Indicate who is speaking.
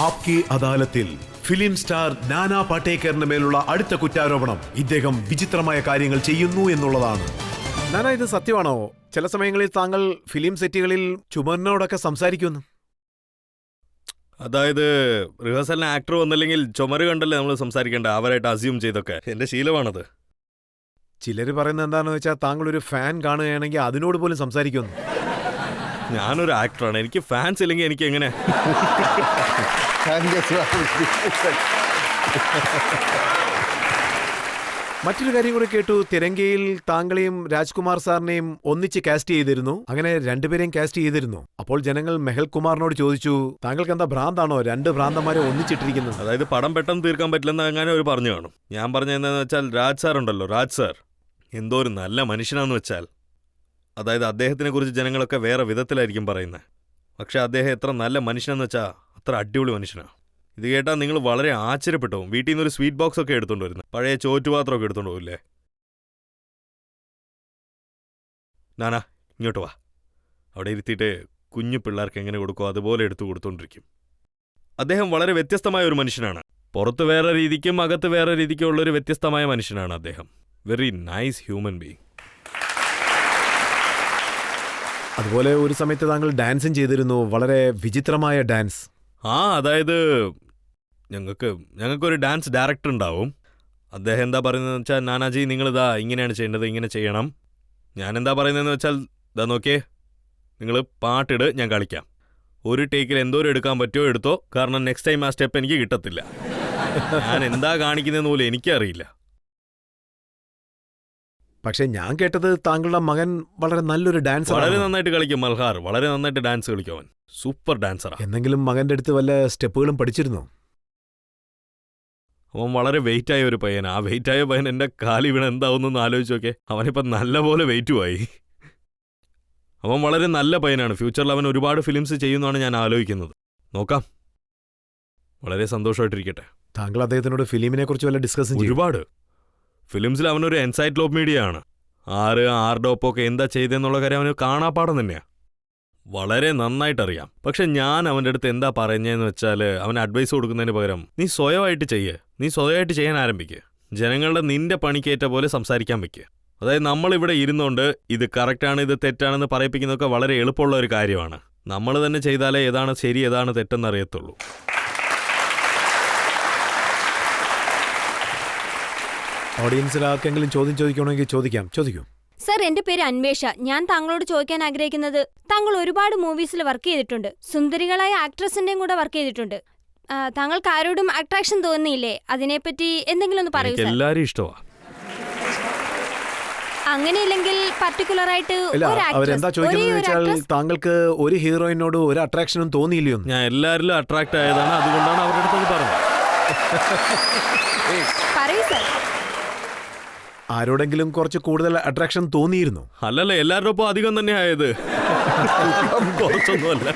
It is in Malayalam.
Speaker 1: ആപ്കി അദാലത്തിൽ ഫിലിം സ്റ്റാർ നാനാ പാടേക്കറിന് മേലുള്ള അടുത്ത കുറ്റാരോപണം ഇദ്ദേഹം വിചിത്രമായ കാര്യങ്ങൾ ചെയ്യുന്നു എന്നുള്ളതാണ്. നാനാ, ഇത് സത്യമാണോ? ചില സമയങ്ങളിൽ താങ്കൾ ഫിലിം സെറ്റുകളിൽ ചുമരിനോടൊക്കെ സംസാരിക്കുന്നു.
Speaker 2: അതായത് റിഹേഴ്സലിന് ആക്ടർ വന്നില്ലെങ്കിൽ ചുമര് കണ്ടല്ലേ നമ്മൾ സംസാരിക്കേണ്ട, അവരായിട്ട് അസ്യൂം ചെയ്തൊക്കെ. എന്റെ ശീലമാണത്.
Speaker 1: ചിലർ പറയുന്നത് എന്താണെന്ന് വെച്ചാൽ താങ്കൾ ഒരു ഫാൻ കാണുകയാണെങ്കിൽ അതിനോട് പോലും സംസാരിക്കുന്നു.
Speaker 2: ഞാനൊരു ആക്ടറാണ്, എനിക്ക് ഫാൻസ് ഇല്ലെങ്കിൽ എനിക്ക് എങ്ങനെ?
Speaker 1: മറ്റൊരു കാര്യം കൂടി കേട്ടു, തിരങ്കയിൽ താങ്കളെയും രാജ്കുമാർ സാറിനെയും ഒന്നിച്ച് കാസ്റ്റ് ചെയ്തിരുന്നു. അങ്ങനെ രണ്ടുപേരെയും കാസ്റ്റ് ചെയ്തിരുന്നു. അപ്പോൾ ജനങ്ങൾ മെഹൽ കുമാറിനോട് ചോദിച്ചു, താങ്കൾക്ക് എന്താ ഭ്രാന്താണോ രണ്ട് ഭ്രാന്തന്മാരെ ഒന്നിച്ചിട്ടിരിക്കുന്നത്?
Speaker 2: അതായത് പടം പെട്ടെന്ന് തീർക്കാൻ പറ്റില്ലെന്ന് അങ്ങനെ അവർ പറഞ്ഞു കാണും. ഞാൻ പറഞ്ഞ എന്താണെന്ന് വെച്ചാൽ, രാജ് സാർ ഉണ്ടല്ലോ, രാജ് സാർ എന്തോ ഒരു നല്ല മനുഷ്യനാന്ന് വെച്ചാൽ, അതായത് അദ്ദേഹത്തിനെ കുറിച്ച് ജനങ്ങളൊക്കെ വേറെ വിധത്തിലായിരിക്കും പറയുന്നത്. പക്ഷെ അദ്ദേഹം എത്ര നല്ല മനുഷ്യനെന്ന് വെച്ചാൽ അത്ര അടിപൊളി മനുഷ്യനാണ്. ഇത് കേട്ടാൽ നിങ്ങൾ വളരെ ആശ്ചര്യപ്പെട്ടു. വീട്ടിൽ നിന്ന് ഒരു സ്വീറ്റ് ബോക്സ് ഒക്കെ എടുത്തോണ്ട് വരുന്നത്, പഴയ ചോറ്റുപാത്രമൊക്കെ എടുത്തോണ്ട് പോകില്ലേ? നാനാ, ഇങ്ങോട്ട് വാ. അവിടെ ഇരുത്തിയിട്ട് കുഞ്ഞു പിള്ളേർക്ക് എങ്ങനെ കൊടുക്കുമോ അതുപോലെ എടുത്തു കൊടുത്തോണ്ടിരിക്കും. അദ്ദേഹം വളരെ വ്യത്യസ്തമായ ഒരു മനുഷ്യനാണ്. പുറത്ത് വേറെ രീതിക്കും അകത്ത് വേറെ രീതിക്കും ഉള്ളൊരു വ്യത്യസ്തമായ മനുഷ്യനാണ് അദ്ദേഹം. Very nice human being.
Speaker 1: അതുപോലെ ഒരു സമയത്ത് താങ്കൾ ഡാൻസും ചെയ്തിരുന്നു, വളരെ വിചിത്രമായ ഡാൻസ്.
Speaker 2: അതായത് ഞങ്ങൾക്കൊരു ഡാൻസ് ഡയറക്ടർ ഉണ്ടാവും. അദ്ദേഹം എന്താ പറയുന്നതെന്ന് വെച്ചാൽ, നാനാജി നിങ്ങളിതാ ഇങ്ങനെയാണ് ചെയ്യേണ്ടത്, ഇങ്ങനെ ചെയ്യണം. ഞാൻ എന്താ പറയുന്നതെന്ന് വെച്ചാൽ, ഇതാ നോക്കിയേ, നിങ്ങൾ പാട്ടിട്, ഞാൻ കളിക്കാം. ഒരു ടേക്കിൽ എന്തോരം എടുക്കാൻ പറ്റുമോ എടുത്തോ, കാരണം നെക്സ്റ്റ് ടൈം ആ സ്റ്റെപ്പ് എനിക്ക് കിട്ടത്തില്ല. ഞാൻ എന്താ കാണിക്കുന്നതെന്ന് പോലും എനിക്കറിയില്ല.
Speaker 1: പക്ഷെ ഞാൻ കേട്ടത് താങ്കളുടെ മകൻ വളരെ നല്ലൊരു ഡാൻസർ.
Speaker 2: വളരെ നന്നായിട്ട് കളിക്കും മൽഹാർ, വളരെ നന്നായിട്ട് ഡാൻസ് കളിക്കും അവൻ. സൂപ്പർ ഡാൻസറാണ്.
Speaker 1: എന്തെങ്കിലും മകന്റെ അടുത്ത് വല്ല സ്റ്റെപ്പുകളും പഠിച്ചിരുന്നോ?
Speaker 2: അവൻ വളരെ വെയിറ്റ് ആയ ഒരു പയ്യൻ. ആ വെയിറ്റ് ആയ പയ്യൻ എൻ്റെ കാലി വീണ എന്താവുന്നൊന്ന് ആലോചിച്ച് നോക്കെ. അവനിപ്പം നല്ലപോലെ വെയിറ്റുമായി. അവൻ വളരെ നല്ല പയ്യനാണ്. ഫ്യൂച്ചറിൽ അവൻ ഒരുപാട് ഫിലിംസ് ചെയ്യുന്നതാണ് ഞാൻ ആലോചിക്കുന്നത്. നോക്കാം. വളരെ സന്തോഷമായിട്ടിരിക്കട്ടെ.
Speaker 1: താങ്കൾ അദ്ദേഹത്തിനോട് ഫിലിമിനെ കുറിച്ച് വല്ല ഡിസ്കസ് ചെയ്യും?
Speaker 2: ഒരുപാട്. ഫിലിംസിൽ അവനൊരു എൻസൈക്ലോപീഡിയ ആണ്. ആരുടെ ഒപ്പമൊക്കെ എന്താ ചെയ്തെന്നുള്ള കാര്യം അവന് കാണാപ്പാടം തന്നെയാണ്. വളരെ നന്നായിട്ടറിയാം. പക്ഷെ ഞാൻ അവൻ്റെ അടുത്ത് എന്താ പറയുന്നതെന്ന് വെച്ചാൽ, അവന് അഡ്വൈസ് കൊടുക്കുന്നതിന് പകരം നീ സ്വയമായിട്ട് നീ സ്വയമായിട്ട് ചെയ്യാൻ ആരംഭിക്കുക. ജനങ്ങളുടെ നിന്റെ പണിക്കേറ്റ പോലെ സംസാരിക്കാൻ വയ്ക്കുക. അതായത് നമ്മളിവിടെ ഇരുന്നുകൊണ്ട് ഇത് കറക്റ്റാണ് ഇത് തെറ്റാണെന്ന് പറയിപ്പിക്കുന്നതൊക്കെ വളരെ എളുപ്പമുള്ള ഒരു കാര്യമാണ്. നമ്മൾ തന്നെ ചെയ്താലേ ഏതാണ് ശരി ഏതാണ് തെറ്റെന്ന് അറിയത്തുള്ളൂ.
Speaker 1: ഓഡിയൻസിൽ ആർക്കെങ്കിലും ചോദ്യം ചോദിക്കണമെങ്കിൽ ചോദിക്കൂ.
Speaker 3: സർ, എന്റെ പേര് അന്വേഷ. ഞാൻ താങ്കളോട് ചോദിക്കാൻ ആഗ്രഹിക്കുന്നത്, താങ്കൾ ഒരുപാട് മൂവീസിൽ വർക്ക് ചെയ്തിട്ടുണ്ട്, സുന്ദരികളായ ആക്ട്രസിന്റെയും കൂടെ വർക്ക് ചെയ്തിട്ടുണ്ട്. താങ്കൾക്ക് ആരോടും അട്രാക്ഷൻ തോന്നിയില്ലേ? അതിനെപ്പറ്റി എന്തെങ്കിലും ഒന്ന് പറയൂ.
Speaker 2: എല്ലാവരും ഇഷ്ടമാണ്.
Speaker 3: അങ്ങനെയില്ലെങ്കിൽ പർട്ടിക്കുലർ ആയിട്ട്
Speaker 1: അവരെന്താ ചോദിക്കുന്നത് വെച്ചാൽ, താങ്കൾക്ക് ഒരു ഹീറോയിനോട് ഒരു അട്രാക്ഷനും തോന്നിയില്ലയോ?
Speaker 2: ഞാൻ എല്ലാവരിലും അട്രാക്ട് ആയതാണ്, അതുകൊണ്ടാണ് അവരുടെ അടുത്ത് പറഞ്ഞത്.
Speaker 3: പറയൂ സർ.
Speaker 1: ആരോടെങ്കിലും കുറച്ച് കൂടുതൽ അട്രാക്ഷൻ തോന്നിയിരുന്നു?
Speaker 2: അല്ലല്ല, എല്ലാവരുടെ ഒപ്പം അധികം തന്നെ ആയത്. കുറച്ചൊന്നുമല്ല.